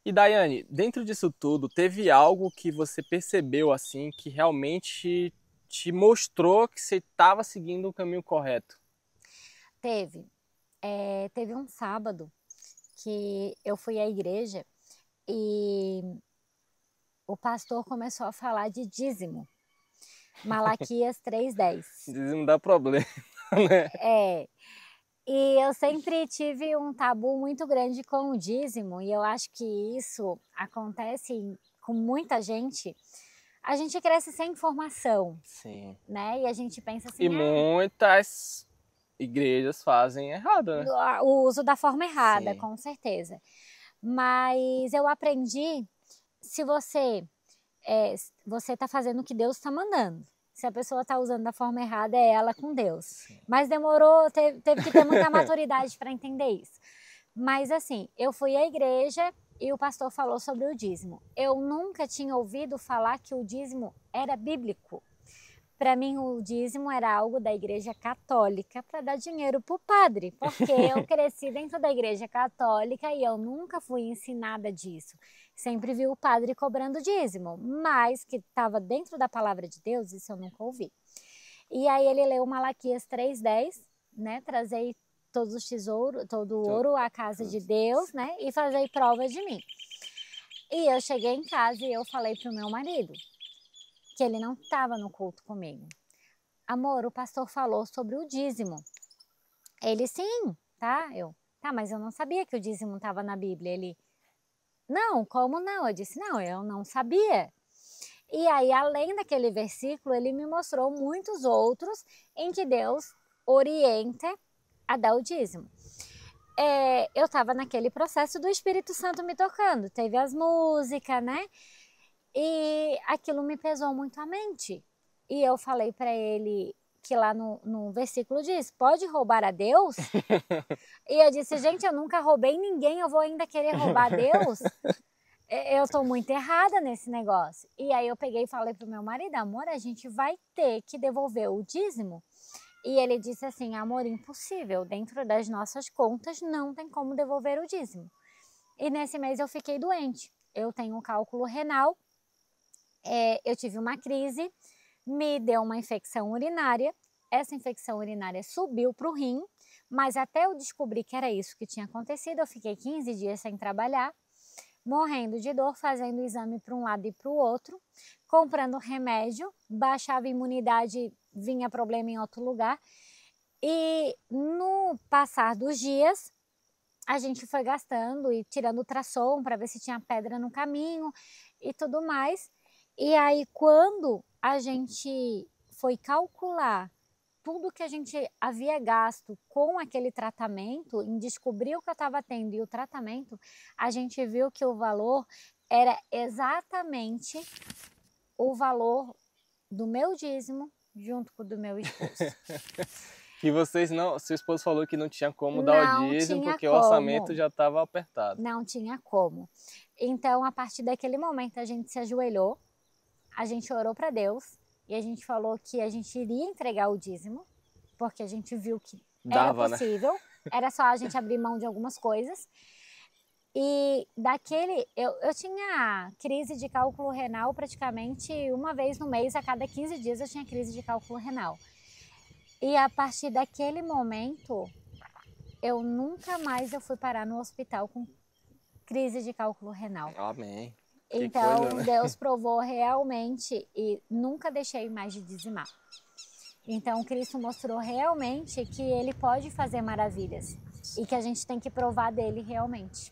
E Daiane, dentro disso tudo, teve algo que você percebeu assim que realmente te mostrou que você estava seguindo o caminho correto? Teve. Teve um sábado que eu fui à igreja e o pastor começou a falar de dízimo. Malaquias 3:10. Não dá problema, né? É, e eu sempre tive um tabu muito grande com o dízimo e eu acho que isso acontece com muita gente. A gente cresce sem informação, Sim. né, e a gente pensa E assim: "Ah, muitas igrejas fazem errado, né? o uso da forma errada", Sim. com certeza. Mas eu aprendi, se você está fazendo o que Deus está mandando. Se a pessoa está usando da forma errada, é ela com Deus. Sim. Mas demorou, teve que ter muita maturidade para entender isso. Mas assim, eu fui à igreja e o pastor falou sobre o dízimo. Eu nunca tinha ouvido falar que o dízimo era bíblico. Para mim, o dízimo era algo da igreja católica para dar dinheiro para o padre, porque eu cresci dentro da igreja católica e eu nunca fui ensinada disso. Sempre vi o padre cobrando dízimo, mas que estava dentro da palavra de Deus, isso eu nunca ouvi. E aí ele leu Malaquias 3:10, né? Trazei todos os tesouros, todo o Tu- ouro à casa de Deus, né? E fazei prova de mim. E eu cheguei em casa e eu falei para o meu marido, que ele não estava no culto comigo. Amor, o pastor falou sobre o dízimo. Ele, sim, tá? Tá, mas eu não sabia que o dízimo estava na Bíblia. Ele, não, como não? Eu disse, não, eu não sabia. E aí, além daquele versículo, ele me mostrou muitos outros em que Deus orienta a dar o dízimo. Eu estava naquele processo do Espírito Santo me tocando. Teve as músicas, né? E aquilo me pesou muito a mente. E eu falei para ele que lá no versículo diz: pode roubar a Deus? E eu disse: gente, eu nunca roubei ninguém, eu vou ainda querer roubar Deus? Eu estou muito errada nesse negócio. E aí eu peguei e falei pro meu marido: amor, a gente vai ter que devolver o dízimo. E ele disse assim: amor, impossível, dentro das nossas contas não tem como devolver o dízimo. E nesse mês eu fiquei doente. Eu tenho um cálculo renal. Eu tive uma crise, me deu uma infecção urinária, essa infecção urinária subiu para o rim, mas até eu descobrir que era isso que tinha acontecido, eu fiquei 15 dias sem trabalhar, morrendo de dor, fazendo exame para um lado e para o outro, comprando remédio, baixava a imunidade, vinha problema em outro lugar, e no passar dos dias, a gente foi gastando e tirando ultrassom para ver se tinha pedra no caminho e tudo mais. E aí, quando a gente foi calcular tudo que a gente havia gasto com aquele tratamento, em descobrir o que eu estava tendo e o tratamento, a gente viu que o valor era exatamente o valor do meu dízimo junto com o do meu esposo. Que vocês não, seu esposo falou que não tinha como dar o Não dízimo tinha porque o orçamento como. já estava apertado. Não tinha como. Então, a partir daquele momento, a gente se ajoelhou, a gente orou para Deus e a gente falou que a gente iria entregar o dízimo, porque a gente viu que era Dava, né? possível, era só a gente abrir mão de algumas coisas. E eu tinha crise de cálculo renal praticamente uma vez no mês, a cada 15 dias eu tinha crise de cálculo renal. E a partir daquele momento, eu nunca mais eu fui parar no hospital com crise de cálculo renal. Amém. Que coisa, Então, né? Deus provou realmente e nunca deixei mais de dizimar. Então, Cristo mostrou realmente que Ele pode fazer maravilhas e que a gente tem que provar dele realmente.